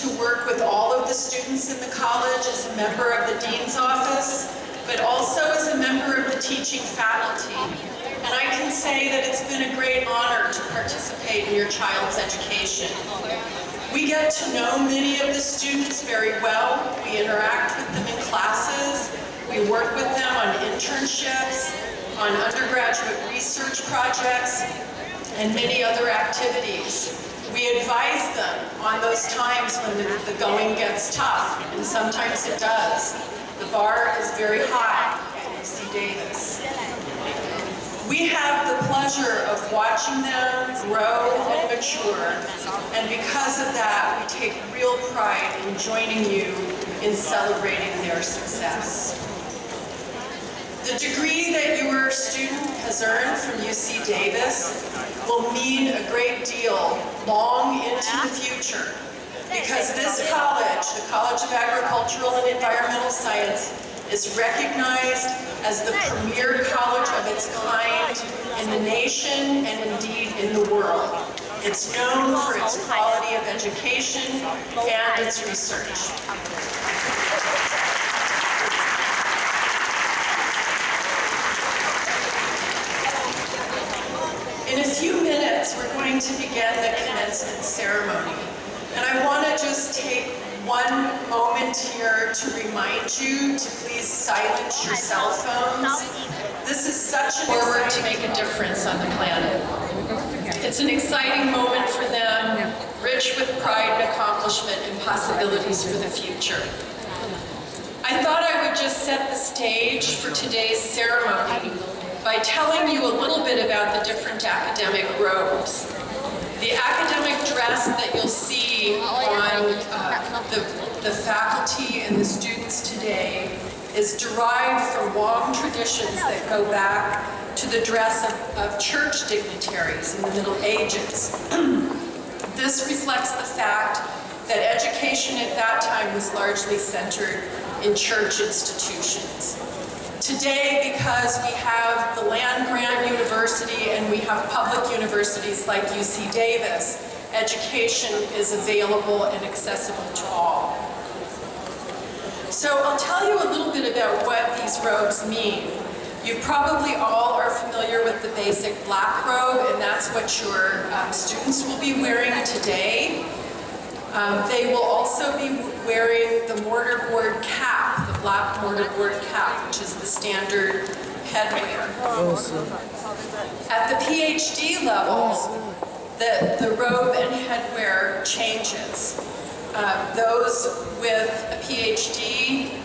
to work with all of the students in the college as a member of the Dean's Office, but also as a member of the teaching faculty. And I can say that it's been a great honor to participate in your child's education. We get to know many of the students very well. We interact with them in classes. We work with them on internships, on undergraduate research projects, and many other activities. We advise them on those times when the going gets tough, and sometimes it does. The bar is very high at UC Davis. We have the pleasure of watching them grow and mature, and because of that, we take real pride in joining you in celebrating their success. The degree that your student has earned from UC Davis will mean a great deal long into the future, because this college, the College of Agricultural and Environmental Science, is recognized as the premier college of its kind in the nation and indeed in the world. It's known for its quality of education and its research. In a few minutes, we're going to begin the commencement ceremony. And I want to just take one moment here to remind you to please silence your cell phones. This is such an forward to make a difference on the planet. It's an exciting moment for them, rich with pride and accomplishment and possibilities for the future. I thought I would just set the stage for today's ceremony by telling you a little bit about the different academic robes. The academic dress that you'll see on the faculty and the students today is derived from long traditions that go back to the dress of church dignitaries in the Middle Ages. This reflects the fact that education at that time was largely centered in church institutions. Today, because we have the land-grant university and we have public universities like UC Davis, education is available and accessible to all. So I'll tell you a little bit about what these robes mean. You probably all are familiar with the basic black robe, and that's what your students will be wearing today. They will also be wearing the mortarboard cap, the black mortarboard cap, which is the standard headwear. At the PhD level, the robe and headwear changes. Those with a PhD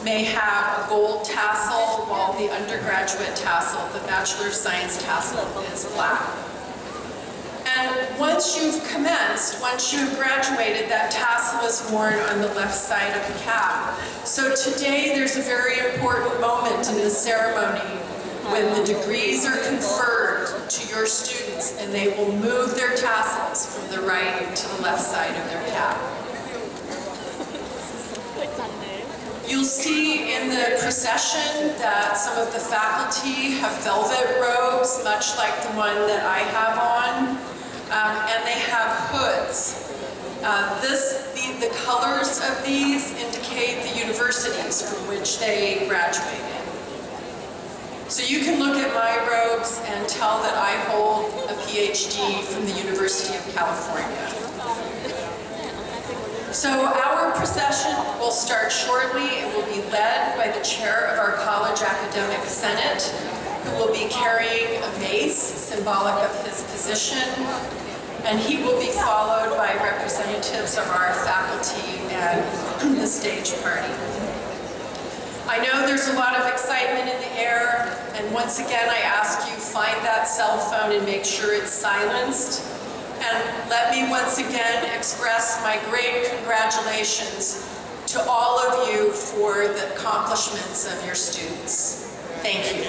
may have a gold tassel, while the undergraduate tassel, the Bachelor of Science tassel, is black. And once you've commenced, once you've graduated, that tassel is worn on the left side of the cap. So today there's a very important moment in the ceremony when the degrees are conferred to your students and they will move their tassels from the right to the left side of their cap. You'll see in the procession that some of the faculty have velvet robes, much like the one that I have on, and they have hoods. The colors of these indicate the universities from which they graduated. So you can look at my robes and tell that I hold a PhD from the University of California. So our procession will start shortly. It will be led by the chair of our college academic senate, who will be carrying a mace, symbolic of his position, and he will be followed by representatives of our faculty and the stage party. I know there's a lot of excitement in the air, and once again I ask you, find that cell phone and make sure it's silenced. And let me once again express my great congratulations to all of you for the accomplishments of your students. Thank you.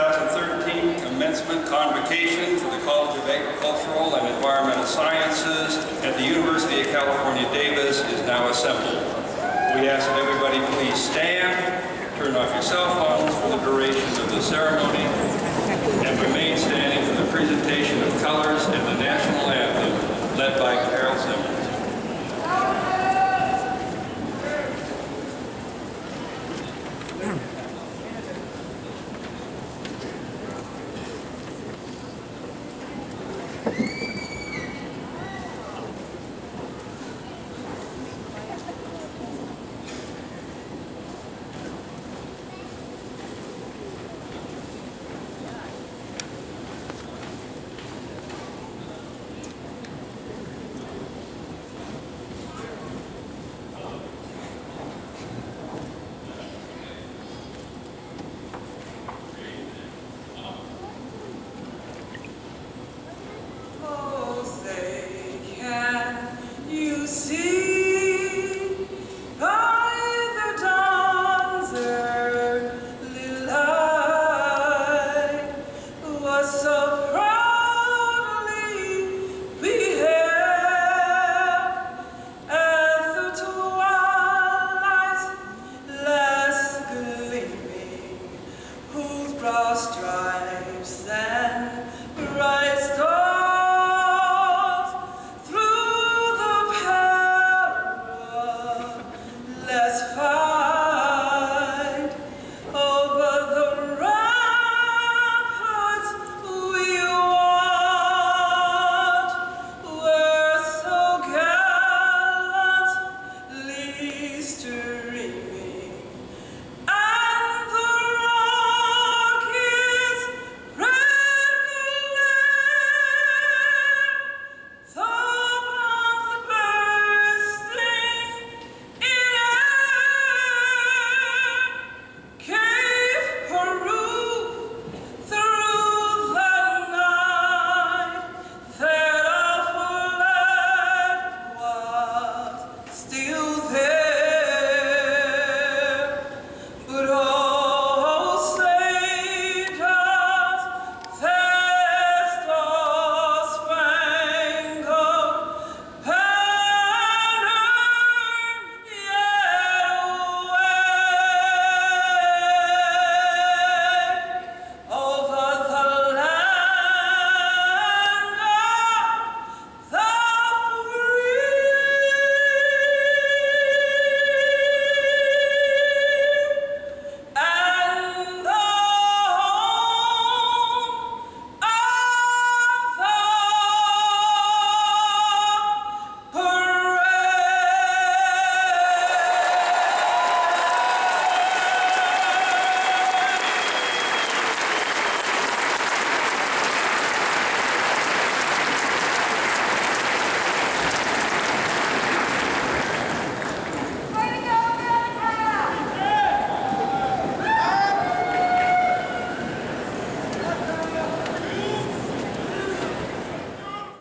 2013 commencement convocation for the College of Agricultural and Environmental Sciences at the University of California, Davis is now assembled. We ask that everybody please stand, turn off your cell phones for the duration of the ceremony, and remain standing for the presentation of colors and the national anthem led by Carol Simmons.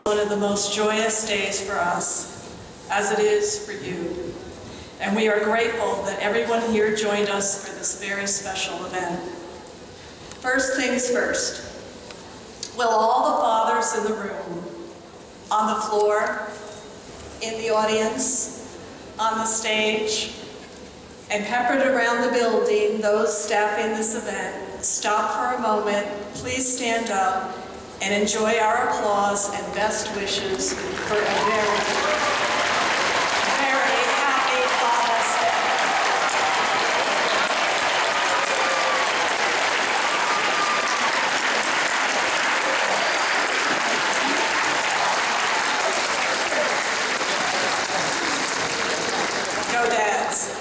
One of the most joyous days for us, as it is for you. And we are grateful that everyone here joined us for this very special event. First things first, will all the fathers in the room, on the floor, in the audience, on the stage, and peppered around the building, those staffing this event, stop for a moment, please stand up, and enjoy our applause and best wishes for a very, very happy Father's Day. Go Dads.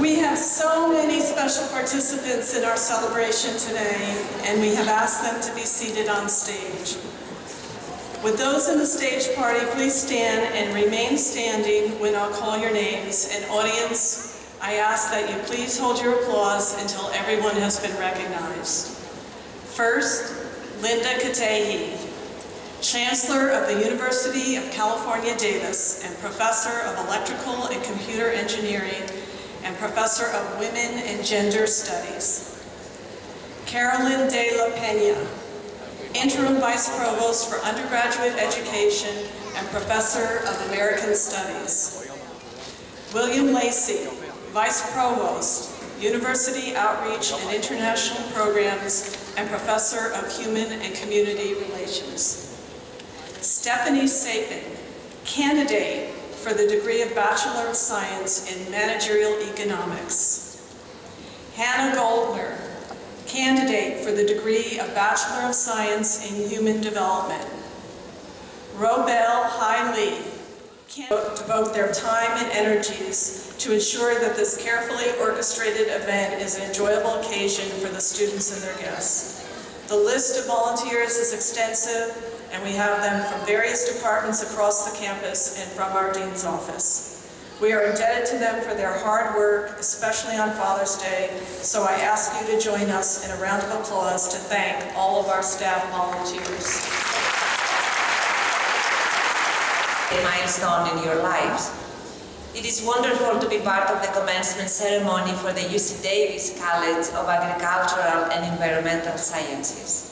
We have so many special participants in our celebration today, and we have asked them to be seated on stage. With those in the stage party, please stand and remain standing when I'll call your names. And audience, I ask that you please hold your applause until everyone has been recognized. First, Linda Katehi, Chancellor of the University of California, Davis, and Professor of Electrical and Computer Engineering, and Professor of Women and Gender Studies. Carolyn de la Peña, Interim Vice Provost for Undergraduate Education and Professor of American Studies. William Lacey, Vice Provost, University Outreach and International Programs and Professor of Human and Community Relations. Stephanie Sapin, candidate for the degree of Bachelor of Science in Managerial Economics. Hannah Goldner, candidate for the degree of Bachelor of Science in Human Development. Robel Hai Lee, candidate to devote their time and energies to ensure that this carefully orchestrated event is an enjoyable occasion for the students and their guests. The list of volunteers is extensive, and we have them from various departments across the campus and from our Dean's office. We are indebted to them for their hard work, especially on Father's Day, so I ask you to join us in a round of applause to thank all of our staff volunteers. A milestone in your lives. It is wonderful to be part of the commencement ceremony for the UC Davis College of Agricultural and Environmental Sciences.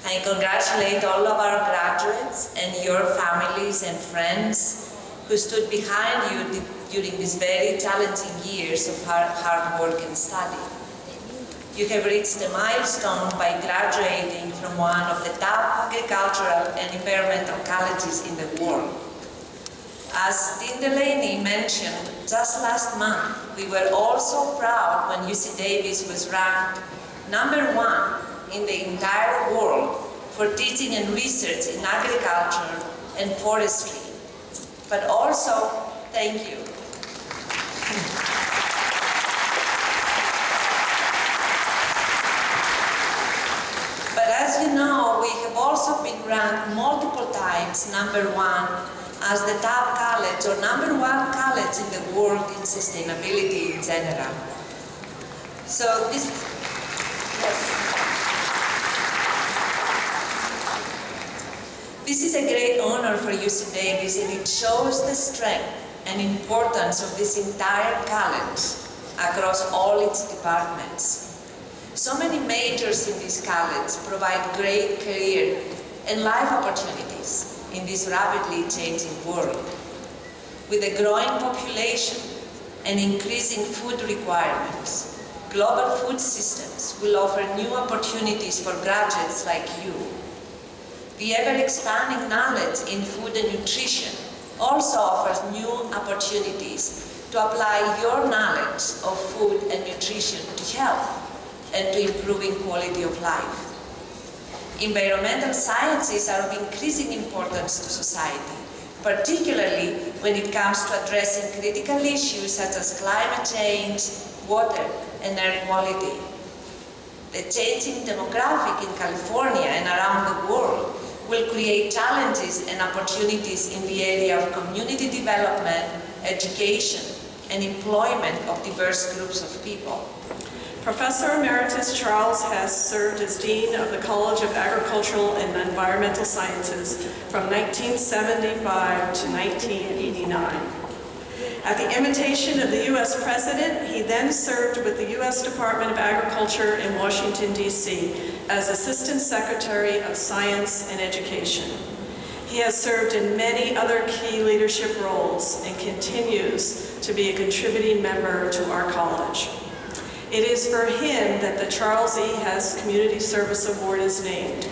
I congratulate all of our graduates and your families and friends who stood behind you during these very challenging years of hard work and study. You have reached a milestone by graduating from one of the top agricultural and environmental colleges in the world. As Dean Delaney mentioned, just last month, we were all so proud when UC Davis was ranked #1 in the entire world for teaching and research in agriculture and forestry. But also, thank you. But as you know, we have also been ranked multiple times #1 as the top college or #1 college in the world in sustainability in general. So this, yes. This is a great honor for UC Davis, and it shows the strength and importance of this entire college across all its departments. So many majors in this college provide great career and life opportunities in this rapidly changing world. With a growing population and increasing food requirements, global food systems will offer new opportunities for graduates like you. The ever-expanding knowledge in food and nutrition also offers new opportunities to apply your knowledge of food and nutrition to health and to improving quality of life. Environmental sciences are of increasing importance to society, particularly when it comes to addressing critical issues such as climate change, water, and air quality. The changing demographic in California and around the world will create challenges and opportunities in the area of community development, education, and employment of diverse groups of people. Professor Emeritus Charles Hess served as Dean of the College of Agricultural and Environmental Sciences from 1975 to 1989. At the invitation of the U.S. President, he then served with the U.S. Department of Agriculture in Washington, D.C. as Assistant Secretary of Science and Education. He has served in many other key leadership roles and continues to be a contributing member to our college. It is for him that the Charles E. Hess Community Service Award is named.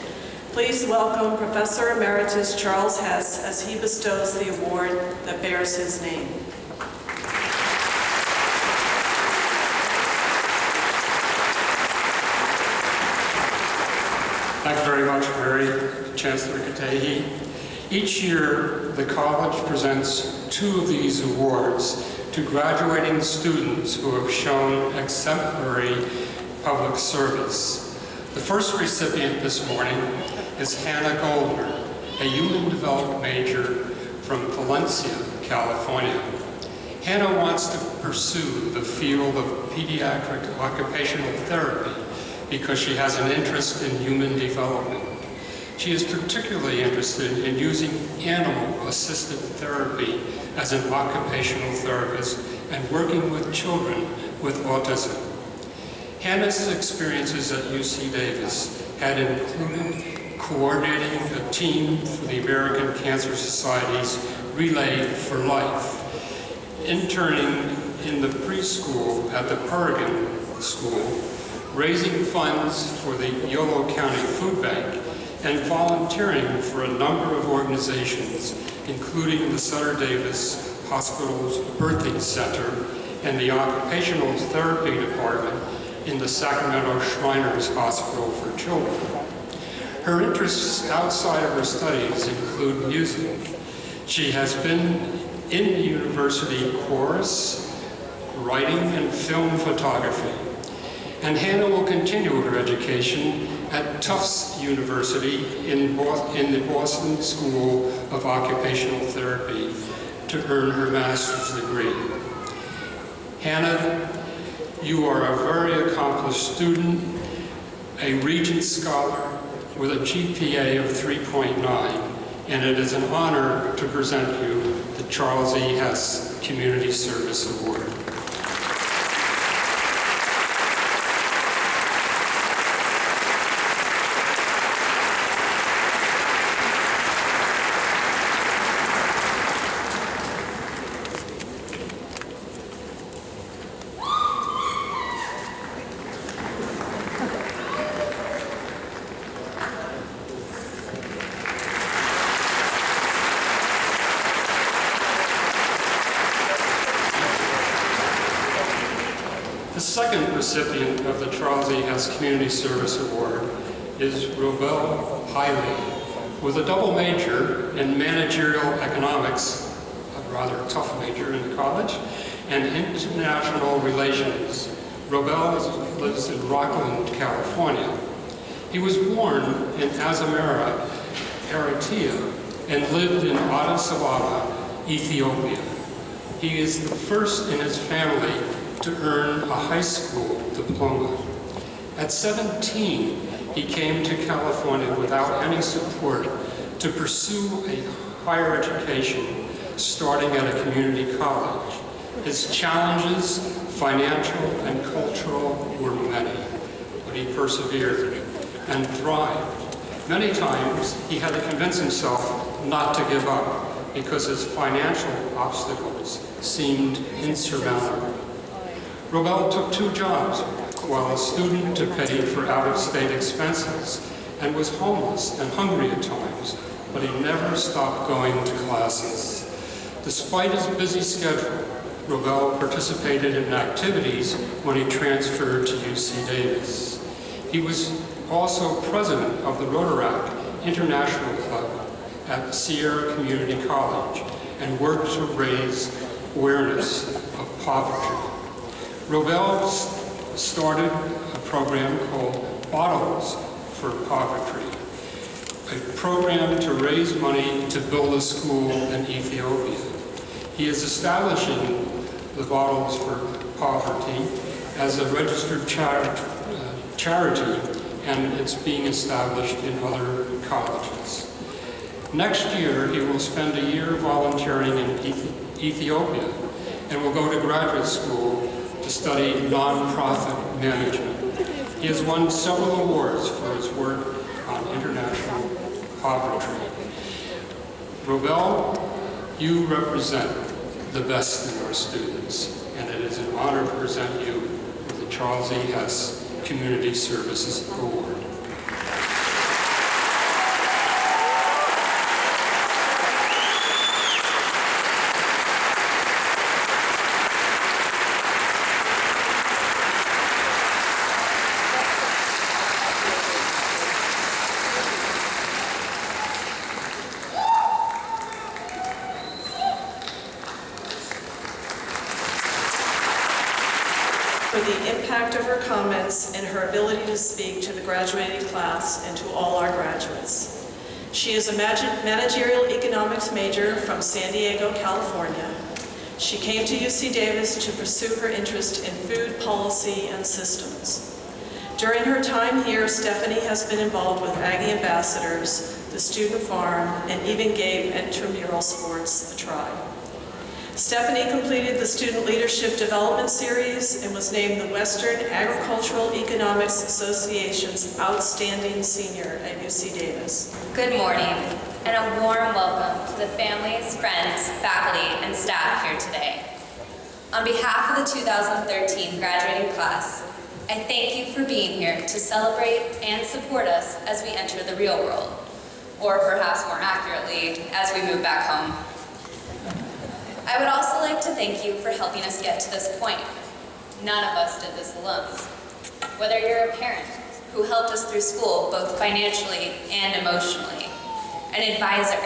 Please welcome Professor Emeritus Charles Hess as he bestows the award that bears his name. Thanks very much, Mary, Chancellor Katehi. Each year, the college presents 2 of these awards to graduating students who have shown exemplary public service. The first recipient this morning is Hannah Goldner, a human development major from Valencia, California. Hannah wants to pursue the field of pediatric occupational therapy because she has an interest in human development. She is particularly interested in using animal-assisted therapy as an occupational therapist and working with children with autism. Hannah's experiences at UC Davis had included coordinating a team for the American Cancer Society's Relay for Life, interning in the preschool at the Perrigan School, raising funds for the Yolo County Food Bank, and volunteering for a number of organizations, including the Sutter Davis Hospital's Birthing Center and the Occupational Therapy Department in the Sacramento Shriners Hospital for Children. Her interests outside of her studies include music. She has been in the university chorus, writing, and film photography. And Hannah will continue her education at Tufts University in the Boston School of Occupational Therapy to earn her master's degree. Hannah, you are a very accomplished student, a Regents Scholar with a GPA of 3.9, and it is an honor to present you the Charles E. Hess Community Service Award. The second recipient of the Charles E. Hess Community Service Award is Robel Hiley, with a double major in managerial economics, a rather tough major in college, and international relations. Robel lives in Rockland, California. He was born in Azamara, Eritrea, and lived in Addis Ababa, Ethiopia. He is the first in his family to earn a high school diploma. At 17, he came to California without any support to pursue a higher education, starting at a community college. His challenges, financial and cultural, were many, but he persevered and thrived. Many times, he had to convince himself not to give up because his financial obstacles seemed insurmountable. Robel took 2 jobs while a student to pay for out-of-state expenses and was homeless and hungry at times, but he never stopped going to classes. Despite his busy schedule, Robel participated in activities when he transferred to UC Davis. He was also president of the Rotaract International Club at Sierra Community College and worked to raise awareness of poverty. Robel started a program called Bottles for Poverty, a program to raise money to build a school in Ethiopia. He is establishing the Bottles for Poverty as a registered charity, and it's being established in other colleges. Next year, he will spend a year volunteering in Ethiopia and will go to graduate school to study nonprofit management. He has won several awards for his work on international poverty. Robel, you represent the best in our students, and it is an honor to present you with the Charles E. Hess Community Services Award. For the impact of her comments and her ability to speak to the graduating class and to all our graduates. She is a managerial economics major from San Diego, California. She came to UC Davis to pursue her interest in food policy and systems. During her time here, Stephanie has been involved with Aggie Ambassadors, the Student Farm, and even gave intramural sports a try. Stephanie completed the Student Leadership Development Series and was named the Western Agricultural Economics Association's Outstanding Senior at UC Davis. Good morning, and a warm welcome to the families, friends, faculty, and staff here today. On behalf of the 2013 graduating class, I thank you for being here to celebrate and support us as we enter the real world, or perhaps more accurately, as we move back home. I would also like to thank you for helping us get to this point. None of us did this alone. Whether you're a parent who helped us through school both financially and emotionally, an advisor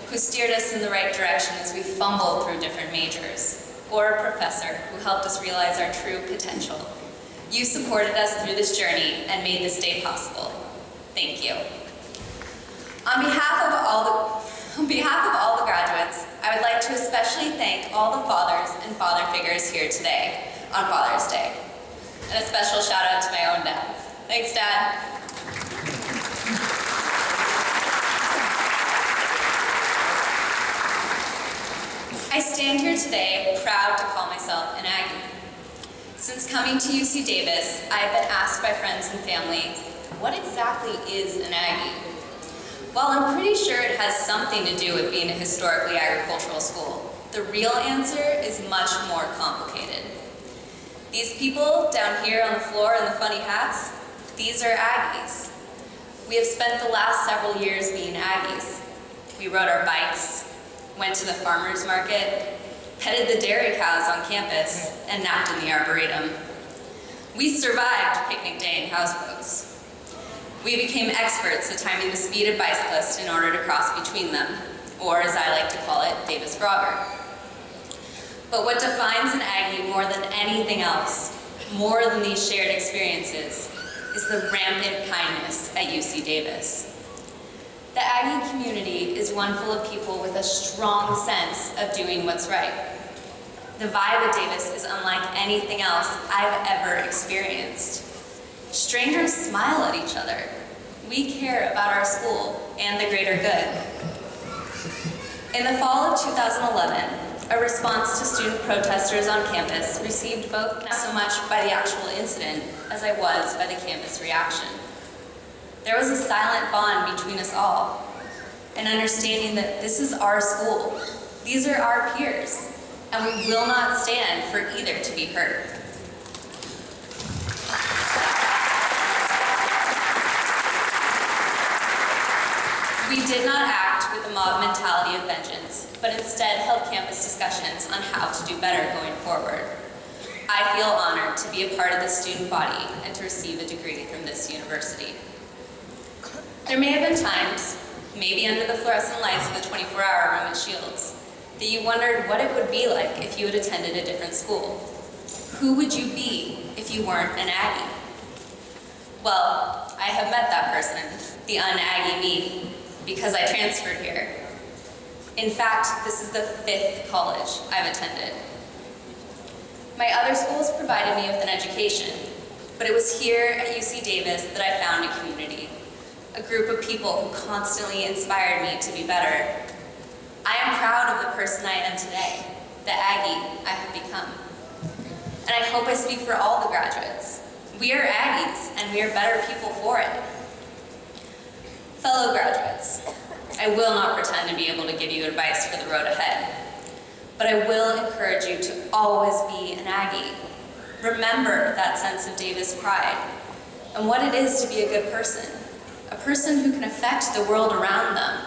who steered us in the right direction as we fumbled through different majors, or a professor who helped us realize our true potential. You supported us through this journey and made this day possible. Thank you. On behalf of all the graduates, I would like to especially thank all the fathers and father figures here today on Father's Day. And a special shout out to my own dad. Thanks, Dad. I stand here today proud to call myself an Aggie. Since coming to UC Davis, I have been asked by friends and family, what exactly is an Aggie? While I'm pretty sure it has something to do with being a historically agricultural school, the real answer is much more complicated. These people down here on the floor in the funny hats, these are Aggies. We have spent the last several years being Aggies. We rode our bikes, went to the farmer's market, petted the dairy cows on campus, and napped in the arboretum. We survived picnic day and houseboats. We became experts at timing the speed of bicyclists in order to cross between them, or as I like to call it, Davis Grogger. But what defines an Aggie more than anything else, more than these shared experiences, is the rampant kindness at UC Davis. The Aggie community is one full of people with a strong sense of doing what's right. The vibe at Davis is unlike anything else I've ever experienced. Strangers smile at each other. We care about our school and the greater good. In the fall of 2011, a response to student protesters on campus received both not so much by the actual incident as I was by the campus reaction. There was a silent bond between us all, an understanding that this is our school, these are our peers, and we will not stand for either to be hurt. We did not act with a mob mentality of vengeance, but instead held campus discussions on how to do better going forward. I feel honored to be a part of the student body and to receive a degree from this university. There may have been times, maybe under the fluorescent lights of the 24-hour room at Shields, that you wondered what it would be like if you had attended a different school. Who would you be if you weren't an Aggie? Well, I have met that person, the un-Aggie me, because I transferred here. In fact, this is the 5th college I've attended. My other schools provided me with an education, but it was here at UC Davis that I found a community, a group of people who constantly inspired me to be better. I am proud of the person I am today, the Aggie I have become. And I hope I speak for all the graduates. We are Aggies, and we are better people for it. Fellow graduates, I will not pretend to be able to give you advice for the road ahead, but I will encourage you to always be an Aggie. Remember that sense of Davis pride and what it is to be a good person, a person who can affect the world around them.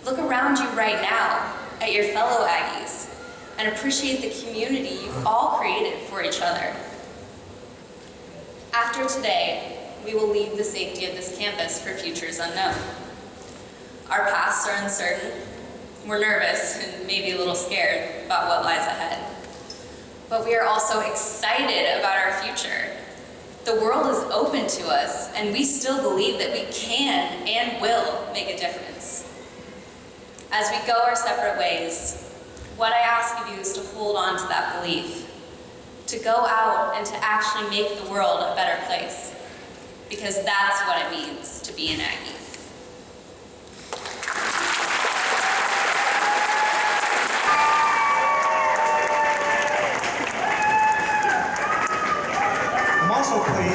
Look around you right now at your fellow Aggies and appreciate the community you've all created for each other. After today, we will leave the safety of this campus for futures unknown. Our paths are uncertain. We're nervous and maybe a little scared about what lies ahead. But we are also excited about our future. The world is open to us, and we still believe that we can and will make a difference. As we go our separate ways, what I ask of you is to hold on to that belief, to go out and to actually make the world a better place, because that's what it means to be an Aggie.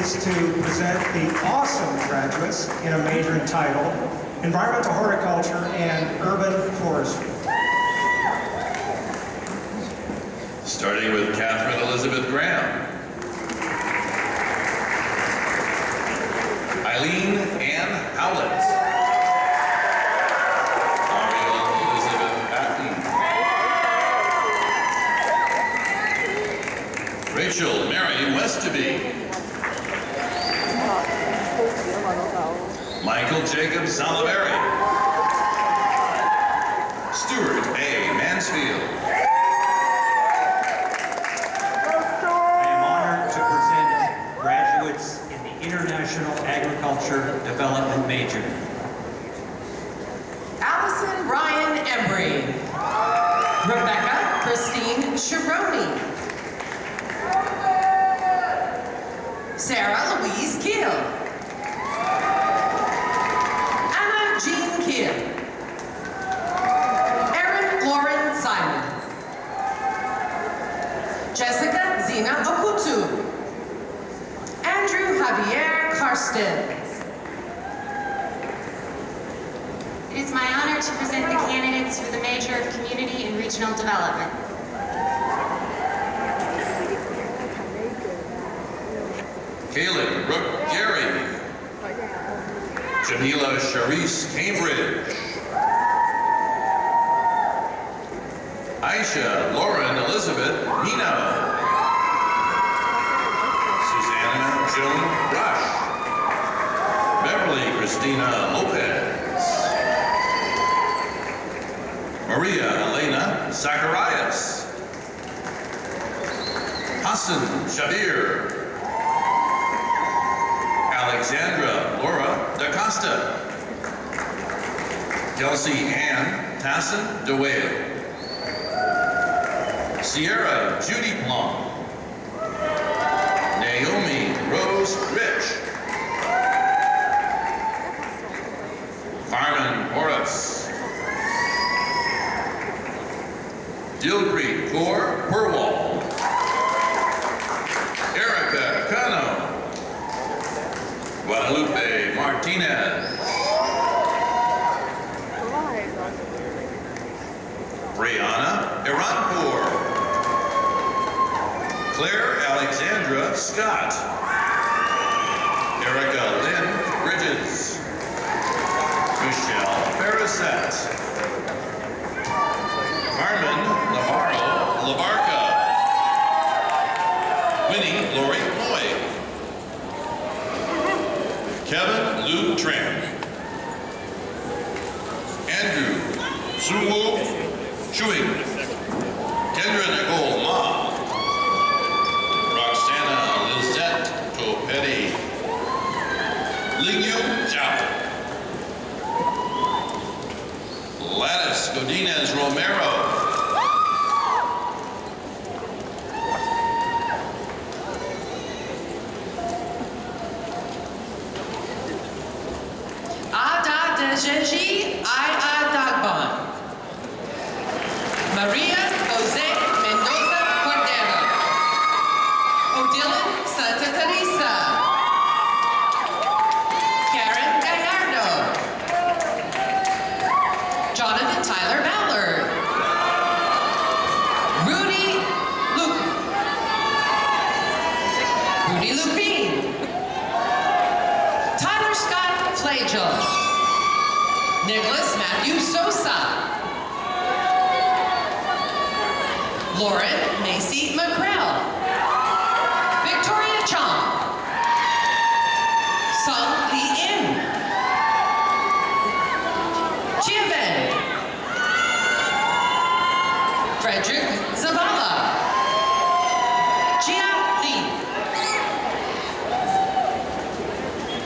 pleased to present the awesome graduates in a major entitled Environmental Horticulture and Urban Forestry. Starting with Catherine Elizabeth Graham. Eileen Ann Howlett. Ariel Elizabeth Patton. Rachel Mary Westaby. Michael Jacob Salaberry. Stuart A. Mansfield. I am honored to present graduates in the International Agriculture Development major. Allison Ryan Embry. Rebecca Christine Sharoni. Sarah Louise Gill. Anna Jean Kim. Erin Lauren Simon. Jessica Zina Okutu. Andrew Javier Karsten. It is my honor to present the candidates for the major of Community and Regional Development. Kaylin Brooke Gary. Jamila Sharice Cambridge. Aisha Lauren Elizabeth Nino. Susanna Joan Rush. Beverly Christina Lopez. Maria Elena Zacharias. Hassan Shabir. Alexandra Laura Da Costa. Kelsey Ann Tassin DeWale. Sierra Judy Plum. Naomi Rose Rich. Carmen Horace. Dilpreet Kaur Purwal. Erica Cano. Guadalupe Martinez. Brianna Iranpour. Claire Alexandra Scott. Erica Lynn Bridges. Michelle Farrisette. Carmen Navarro Labarca. Winnie Lori Moy. Kevin Lou Tran. Andrew Suwu Chuing. Kendra Nicole Ma. Roxana Lizette Topetti. Lingyu Zhao. Gladys Godinez Romero. Ada Dejeji Aya Dagban. Maria Jose Mendoza Cordero. Odilon Santa Teresa. Karen Gallardo. Jonathan Tyler Ballard. Rudy Lupine. Tyler Scott Flagel. Nicholas Matthew Sosa. Lauren Macy McCrell. Victoria Chong. Sung Lee In. Chia Ben. Frederick Zavala. Jia Lee.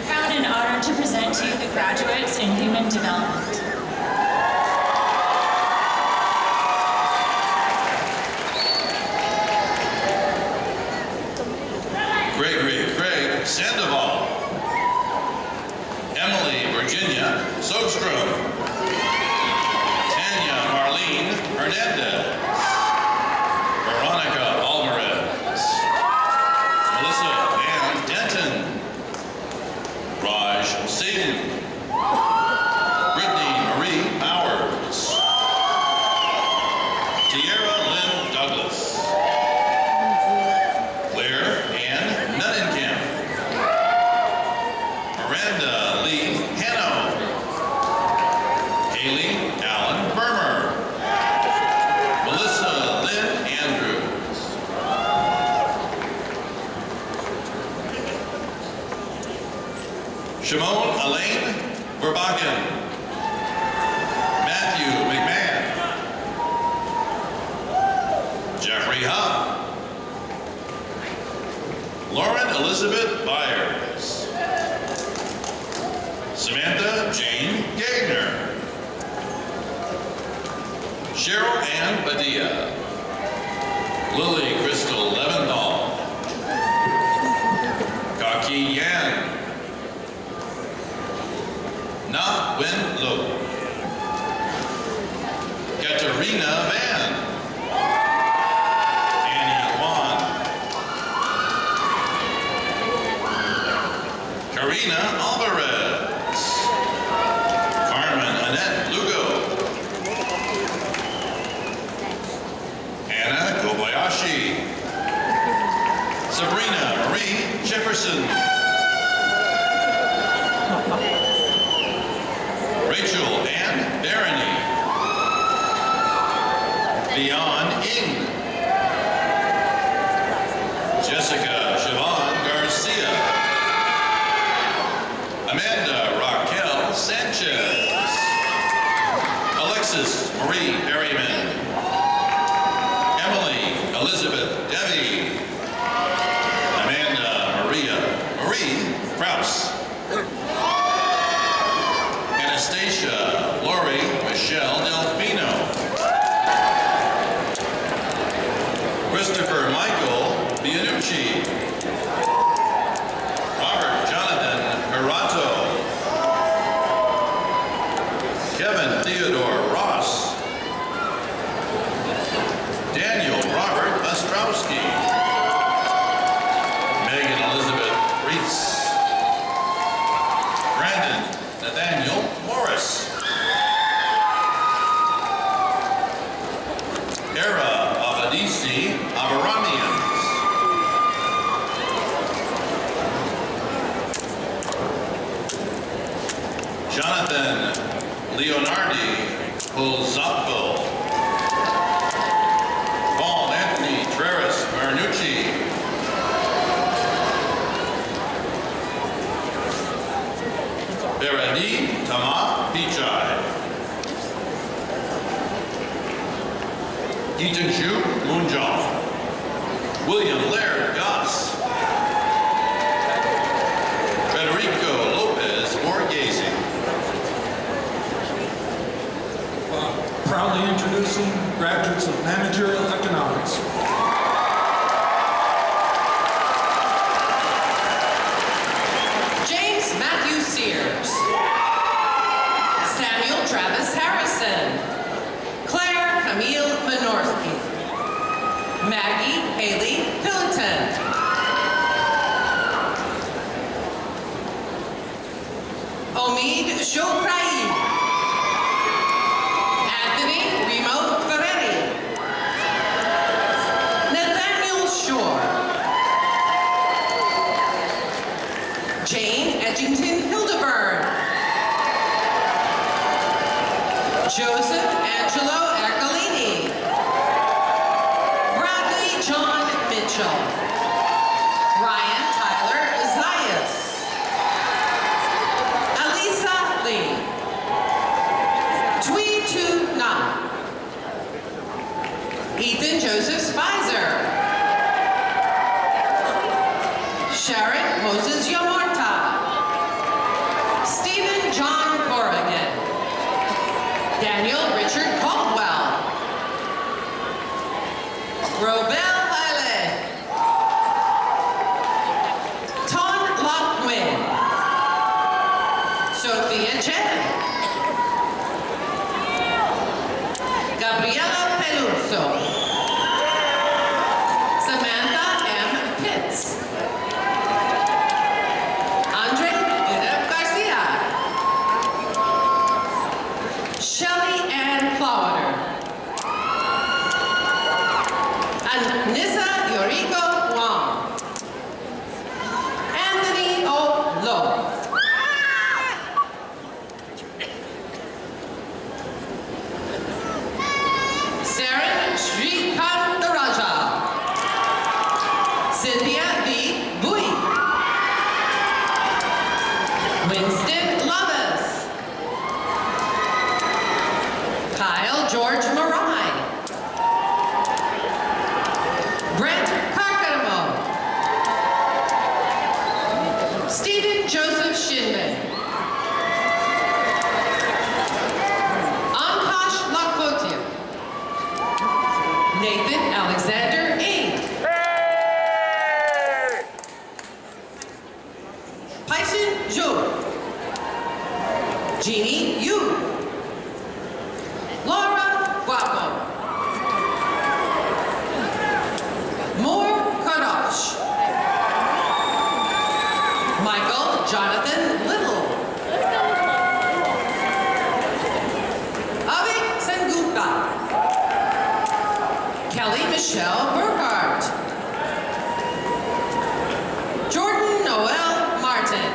Proud and honored to present to you the graduates in Human Development. Gregory Craig Sandoval. Emily Virginia Sogstrom. Tanya Marlene Hernandez. Veronica Alvarez. Melissa Ann Denton. Elaine Verbakken. Matthew McMahon. Jeffrey Huff. Lauren Elizabeth Byers. Samantha Jane Gagner. Cheryl Ann Padilla. Lily Crystal Leventhal. Kaki Yan. Na Wen Lo. Katarina Van. Annie Wan. Karina Alvarez. Carmen Annette Lugo. Anna Kobayashi. Sabrina Marie Jefferson. Rachel Ann Barony. Beyond Ing. Jessica Siobhan Garcia. Amanda Raquel Sanchez. Alexis Marie Perryman. Emily Elizabeth Devi. Amanda Maria Marie Kraus. Anastasia Lori Michelle Delfino. Christopher Michael Bianucci. Robert Jonathan Mirato. Kevin Theodore Ross. Daniel Robert Ostrowski. Megan Elizabeth Reese. Brandon Nathaniel Morris. Era Avadisi Avaramians. Jonathan Leonardi Polzappo. Paul Anthony Treris Marinucci. Beradi Tama Pichai. Itanshu Munjal. William Laird Goss. Federico Lopez Borghese. Proudly introducing graduates of managerial economics. James Matthew Sears. Samuel Travis Harrison. Claire Camille Minorski. Maggie Haley Hilton. Omid Shoprai. Anthony Remo Ferretti. Nathaniel Shore. Jane Edgington Hildeburn. Joseph Angelo Ercolini. Bradley John Mitchell. Ryan Tyler Zayas. Alisa Lee. Twee Tu Na. Ethan Joseph Spicer. Sharon Moses Yamorta. Stephen John Corrigan. Daniel Richard Caldwell. Robel Haile. Ton Lock Nguyen. Sophia Chen. Gabriela Peluso. Samantha M. Pitts. Andre Ida Garcia. Shelley Ann Plowder. Anissa Yoriko Wong. Anthony O. Lowe. Saren Sri Jeannie Yu. Laura Guapo. Moore Kadosh. Michael Jonathan Little. Avik Sengupta. Kelly Michelle Burkhardt. Jordan Noel Martin.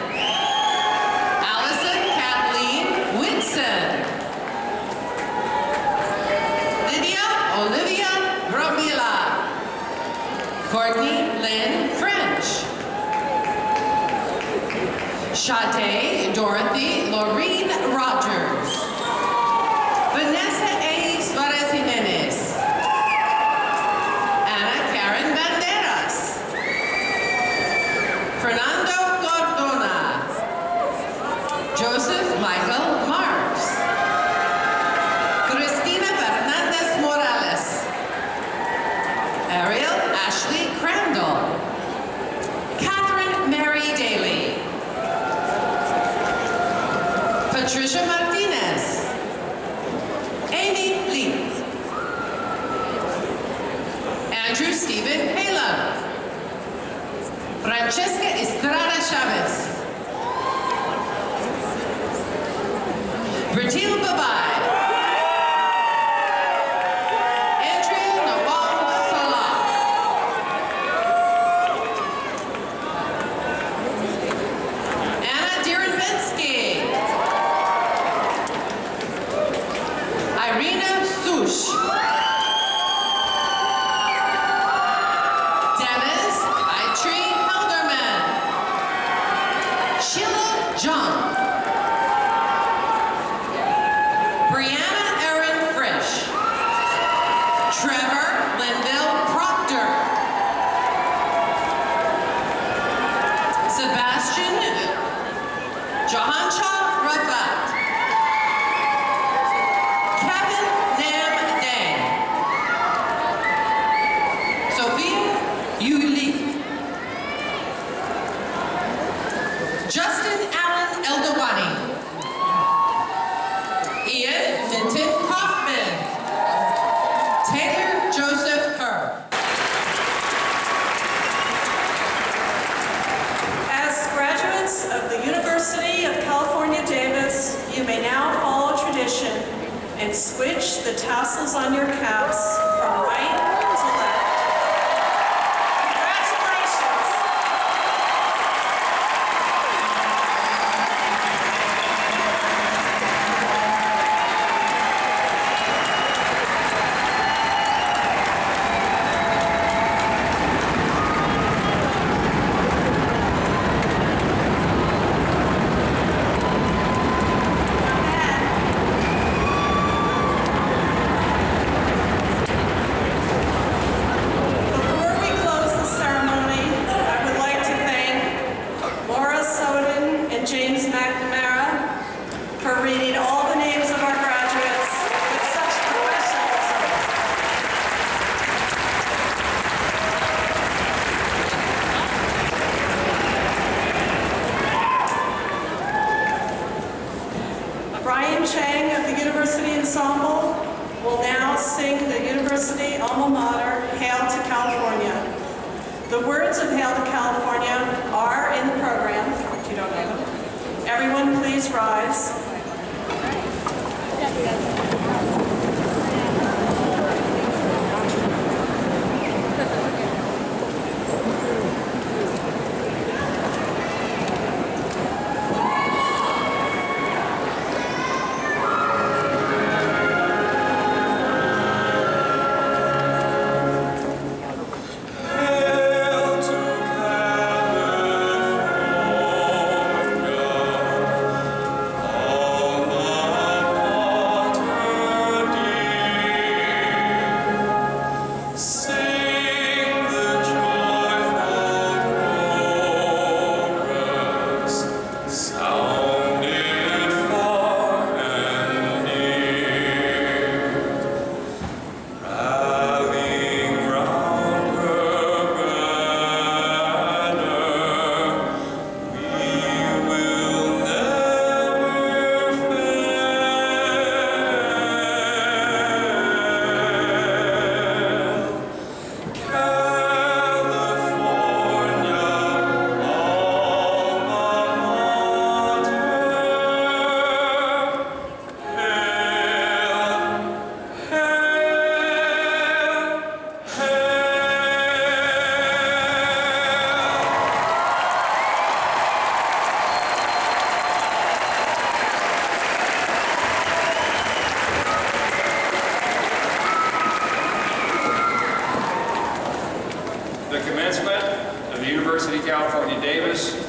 Allison Kathleen Whitson. Lydia Olivia Gravila. Courtney Lynn French. Sade Dorothy Laureen Rogers. Vanessa A. Suarez Jimenez. Ana Karen Banderas. Fernando Cordona. Joseph Michael Mars. Cristina Fernandez Morales. Ariel Ashley Crandall. Catherine Mary Daly. Patricia Martinez. Amy Lee. Andrew Stephen Halem. Francesca Estrada Chavez. Bertil Babai. Andrea Nawal Salah. Anna Derivinsky. Irina Sush. Dennis Aitri Helderman. Sheila John. Brianna Erin Frisch. Trevor Linville Proctor. Sebastian Jahancha Rafat. Kevin Nam Dang. Sophia Yuli. Justin Allen Eldawani. Ian Minton Kaufman. Taylor Joseph Kerr. As graduates of the University of California, Davis, you may now follow tradition and switch the tassels on your caps from right to left. Congratulations. Before we close the ceremony, I would like to thank Laura Soden and James McNamara for reading all the names of our graduates with such professionalism. Brian Chang of the University Ensemble will now sing the University alma mater, Hail to California. The words of Hail to California are in the program, if you don't know them. Everyone please rise. Hail to California,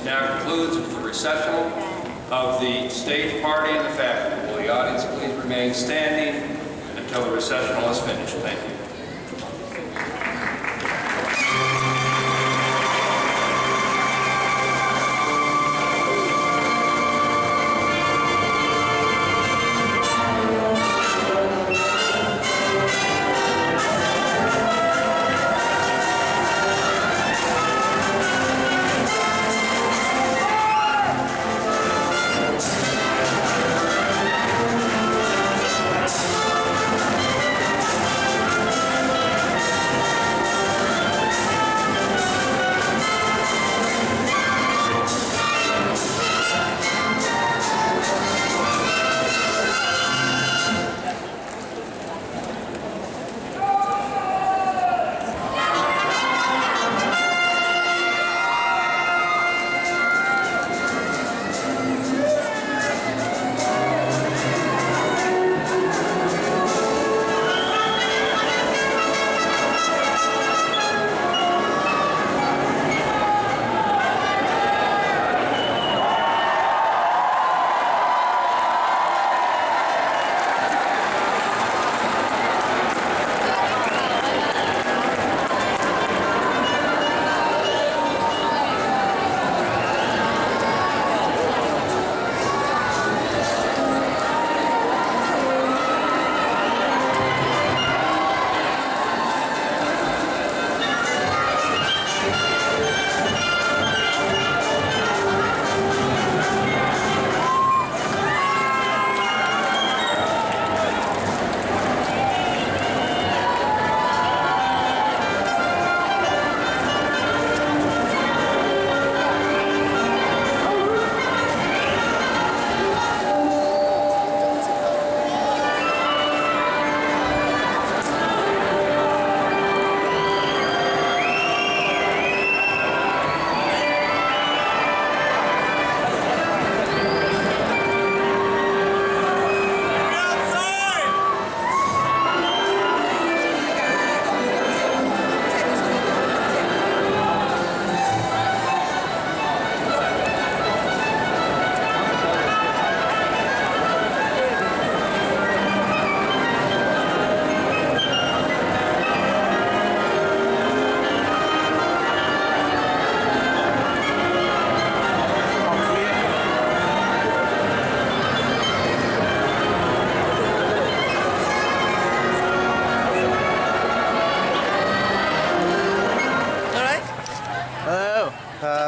now concludes the recessional of the stage party and the faculty. Will the audience please remain standing until the recessional is finished? Thank you.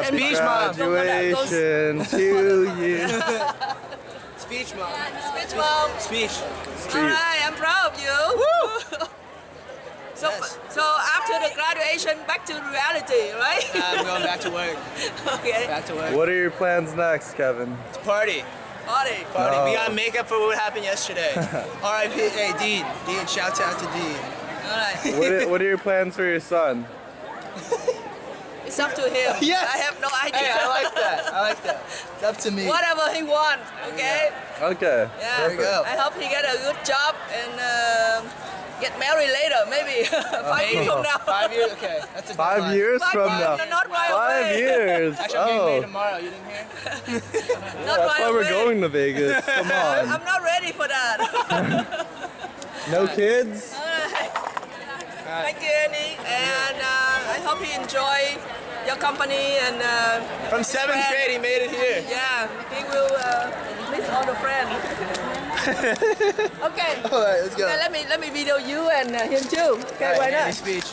Happy graduation to you. Speech, Mom. Speech, Mom. Speech. All right, I'm proud of you. Woo! So after the graduation, back to reality, right? I'm going back to work. Okay. Back to work. What are your plans next, Kevin? To party. Party. Party. No. We got makeup for what happened yesterday. R.I.P. Hey, Dean. Dean, shouts out to Dean. All right. What are your plans for your son? It's up to him. Yes. I have no idea. Hey, I like that. I like that. It's up to me. Whatever he wants, okay? Okay. Yeah. There we go. I hope he get a good job and get married later, maybe 5 years from now. 5 years, okay. That's a 5 deadline. years from years, now. not right 5 away. years. Actually, I'm getting married tomorrow. You didn't hear? Not That's right why we're away. going to Vegas. Come on. I'm not ready for that. No kids? Thank you, Annie. And I hope you enjoy your company and From 7th grade, he made it here. Yeah, he will miss all the friends. Okay. All right, let's go. Okay, let me video you and him too. Okay, All right, why not? Annie's speech.